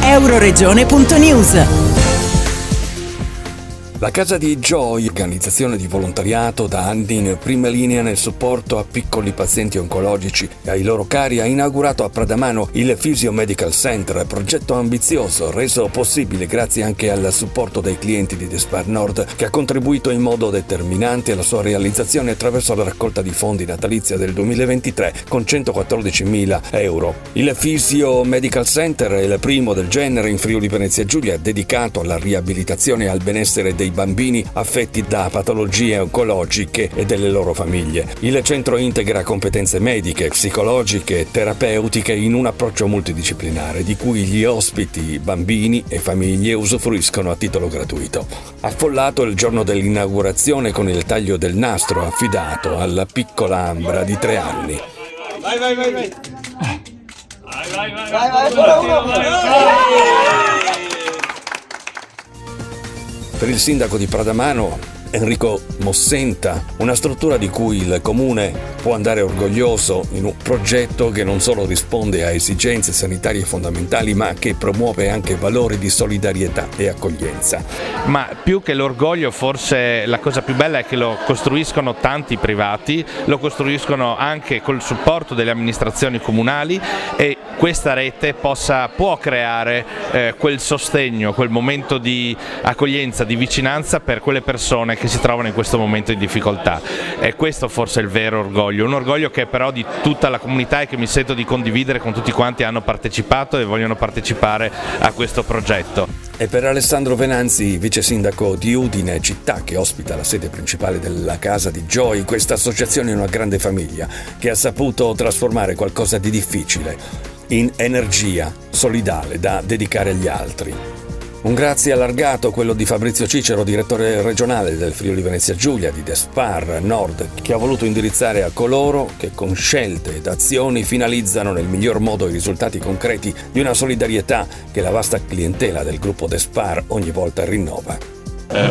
Euroregione.news. La Casa di Joy, organizzazione di volontariato da anni in prima linea nel supporto a piccoli pazienti oncologici e ai loro cari, ha inaugurato a Pradamano il Physio Medical Center, progetto ambizioso reso possibile grazie anche al supporto dei clienti di Despar Nord, che ha contribuito in modo determinante alla sua realizzazione attraverso la raccolta di fondi natalizia del 2023 con 114.000 euro. Il Physio Medical Center è il primo del genere in Friuli Venezia Giulia, dedicato alla riabilitazione e al benessere dei bambini affetti da patologie oncologiche e delle loro famiglie. Il centro integra competenze mediche, psicologiche e terapeutiche in un approccio multidisciplinare di cui gli ospiti, bambini e famiglie usufruiscono a titolo gratuito. Affollato il giorno dell'inaugurazione con il taglio del nastro affidato alla piccola Ambra di 3 anni. Vai. Vai. Per il sindaco di Pradamano, Enrico Mossenta, una struttura di cui il comune può andare orgoglioso in un progetto che non solo risponde a esigenze sanitarie fondamentali, ma che promuove anche valori di solidarietà e accoglienza. Ma più che l'orgoglio, forse la cosa più bella è che lo costruiscono tanti privati, lo costruiscono anche col supporto delle amministrazioni comunali, e questa rete può creare quel sostegno, quel momento di accoglienza, di vicinanza per quelle persone che si trovano in questo momento in difficoltà. E questo forse è il vero orgoglio, un orgoglio che è però di tutta la comunità e che mi sento di condividere con tutti quanti hanno partecipato e vogliono partecipare a questo progetto. E per Alessandro Venanzi, vice sindaco di Udine, città che ospita la sede principale della Casa di Joy, questa associazione è una grande famiglia che ha saputo trasformare qualcosa di difficile in energia solidale da dedicare agli altri. Un grazie allargato quello di Fabrizio Cicero, direttore regionale del Friuli Venezia Giulia di Despar Nord, che ha voluto indirizzare a coloro che con scelte ed azioni finalizzano nel miglior modo i risultati concreti di una solidarietà che la vasta clientela del gruppo Despar ogni volta rinnova.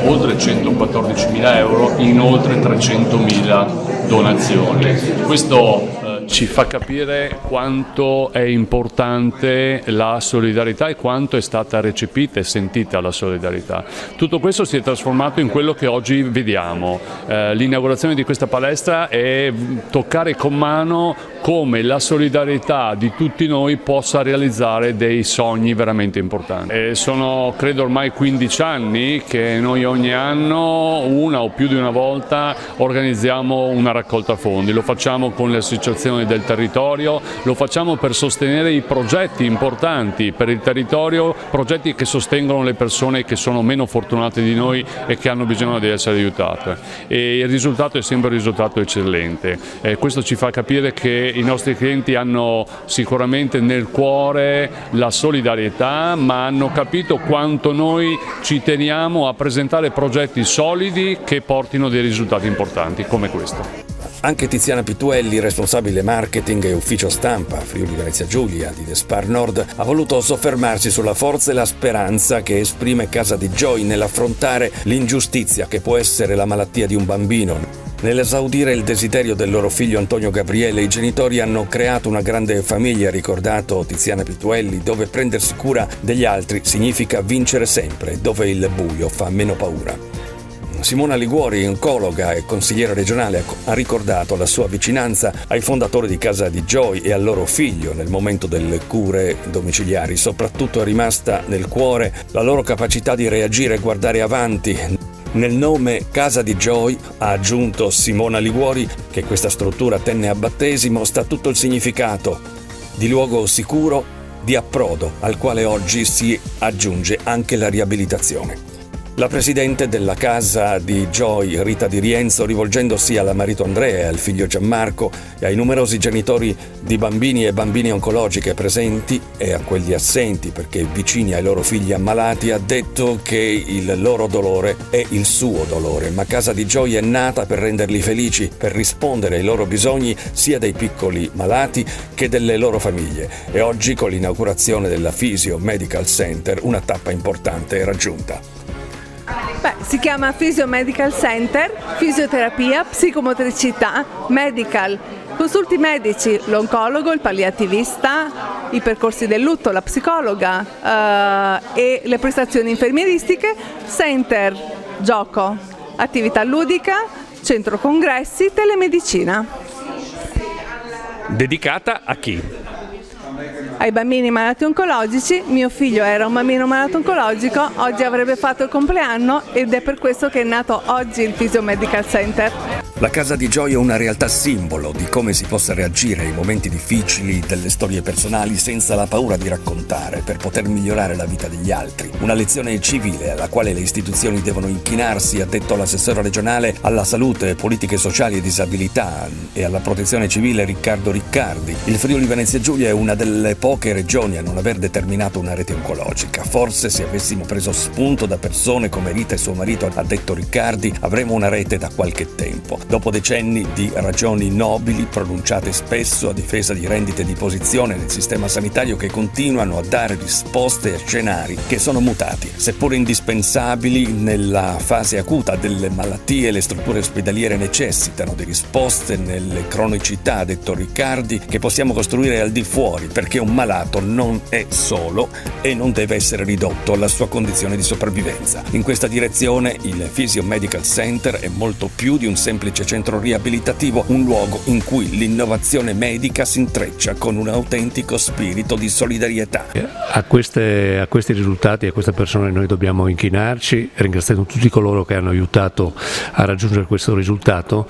Oltre 114.000 euro in oltre 300.000 donazioni. Questo ci fa capire quanto è importante la solidarietà e quanto è stata recepita e sentita la solidarietà. Tutto questo si è trasformato in quello che oggi vediamo. L'inaugurazione di questa palestra è toccare con mano come la solidarietà di tutti noi possa realizzare dei sogni veramente importanti. Sono credo ormai 15 anni che noi ogni anno, una o più di una volta, organizziamo una raccolta fondi. Lo facciamo con le associazioni del territorio, lo facciamo per sostenere i progetti importanti per il territorio, progetti che sostengono le persone che sono meno fortunate di noi e che hanno bisogno di essere aiutate. E il risultato è sempre un risultato eccellente. Questo ci fa capire che i nostri clienti hanno sicuramente nel cuore la solidarietà, ma hanno capito quanto noi ci teniamo a presentare progetti solidi che portino dei risultati importanti come questo. Anche Tiziana Pituelli, responsabile marketing e ufficio stampa Friuli Venezia Giulia di Despar Nord, ha voluto soffermarsi sulla forza e la speranza che esprime Casa di Joy nell'affrontare l'ingiustizia che può essere la malattia di un bambino. Nell'esaudire il desiderio del loro figlio Antonio Gabriele, i genitori hanno creato una grande famiglia, ha ricordato Tiziana Pituelli, dove prendersi cura degli altri significa vincere sempre, dove il buio fa meno paura. Simona Liguori, oncologa e consigliera regionale, ha ricordato la sua vicinanza ai fondatori di Casa di Joy e al loro figlio nel momento delle cure domiciliari. Soprattutto è rimasta nel cuore la loro capacità di reagire e guardare avanti. Nel nome Casa di Joy, ha aggiunto Simona Liguori, che questa struttura tenne a battesimo, sta tutto il significato di luogo sicuro, di approdo, al quale oggi si aggiunge anche la riabilitazione. La presidente della Casa di Joy, Rita Di Rienzo, rivolgendosi al marito Andrea e al figlio Gianmarco e ai numerosi genitori di bambini e bambine oncologiche presenti e a quelli assenti perché vicini ai loro figli ammalati, ha detto che il loro dolore è il suo dolore, ma Casa di Joy è nata per renderli felici, per rispondere ai loro bisogni sia dei piccoli malati che delle loro famiglie. E oggi, con l'inaugurazione della Physio Medical Center, una tappa importante è raggiunta. Si chiama Physio Medical Center, fisioterapia, psicomotricità, medical. Consulti medici, l'oncologo, il palliativista, i percorsi del lutto, la psicologa e le prestazioni infermieristiche, center, gioco, attività ludica, centro congressi, telemedicina. Dedicata a chi? Ai bambini malati oncologici. Mio figlio era un bambino malato oncologico, oggi avrebbe fatto il compleanno ed è per questo che è nato oggi il Physio Medical Center. La Casa di Joy è una realtà simbolo di come si possa reagire ai momenti difficili delle storie personali senza la paura di raccontare per poter migliorare la vita degli altri. Una lezione civile alla quale le istituzioni devono inchinarsi, ha detto l'assessore regionale alla salute, politiche sociali e disabilità e alla protezione civile Riccardo Riccardi. Il Friuli Venezia Giulia è una delle poche regioni a non aver determinato una rete oncologica. Forse se avessimo preso spunto da persone come Rita e suo marito, ha detto Riccardi, avremo una rete da qualche tempo. Dopo decenni di ragioni nobili pronunciate spesso a difesa di rendite di posizione nel sistema sanitario che continuano a dare risposte a scenari che sono mutati, seppur indispensabili nella fase acuta delle malattie, le strutture ospedaliere necessitano di risposte nelle cronicità, ha detto Riccardi, che possiamo costruire al di fuori, perché un malato non è solo e non deve essere ridotto alla sua condizione di sopravvivenza. In questa direzione il Physio Medical Center è molto più di un semplice centro riabilitativo, un luogo in cui l'innovazione medica si intreccia con un autentico spirito di solidarietà. A questi risultati, a queste persone noi dobbiamo inchinarci, ringraziando tutti coloro che hanno aiutato a raggiungere questo risultato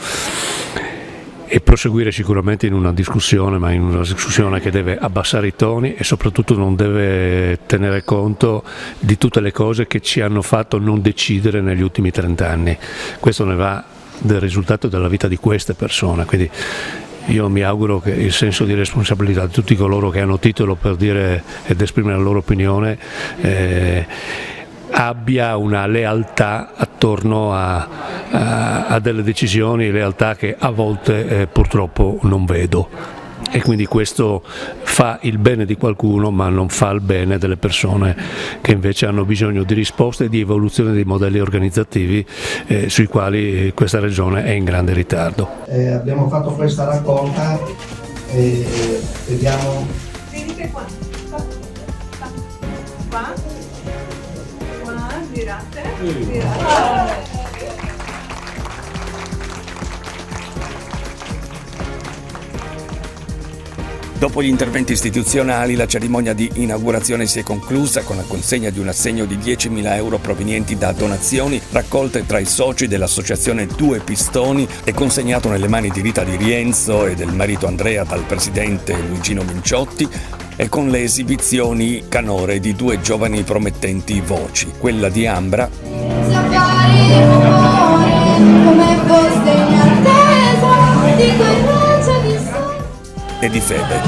e proseguire sicuramente in una discussione, ma in una discussione che deve abbassare i toni e soprattutto non deve tenere conto di tutte le cose che ci hanno fatto non decidere negli ultimi 30 anni. Questo ne va del risultato della vita di queste persone, quindi io mi auguro che il senso di responsabilità di tutti coloro che hanno titolo per dire ed esprimere la loro opinione abbia una lealtà attorno a delle decisioni, lealtà che a volte purtroppo non vedo. E quindi questo fa il bene di qualcuno ma non fa il bene delle persone che invece hanno bisogno di risposte e di evoluzione dei modelli organizzativi sui quali questa regione è in grande ritardo. Abbiamo fatto questa raccolta e vediamo. Venite qua. Qua. Qua, girate. Dopo gli interventi istituzionali, la cerimonia di inaugurazione si è conclusa con la consegna di un assegno di 10.000 euro provenienti da donazioni raccolte tra i soci dell'associazione Due Pistoni e consegnato nelle mani di Rita Di Rienzo e del marito Andrea dal presidente Luigino Minciotti, e con le esibizioni canore di due giovani promettenti voci, quella di Ambra e di Febe.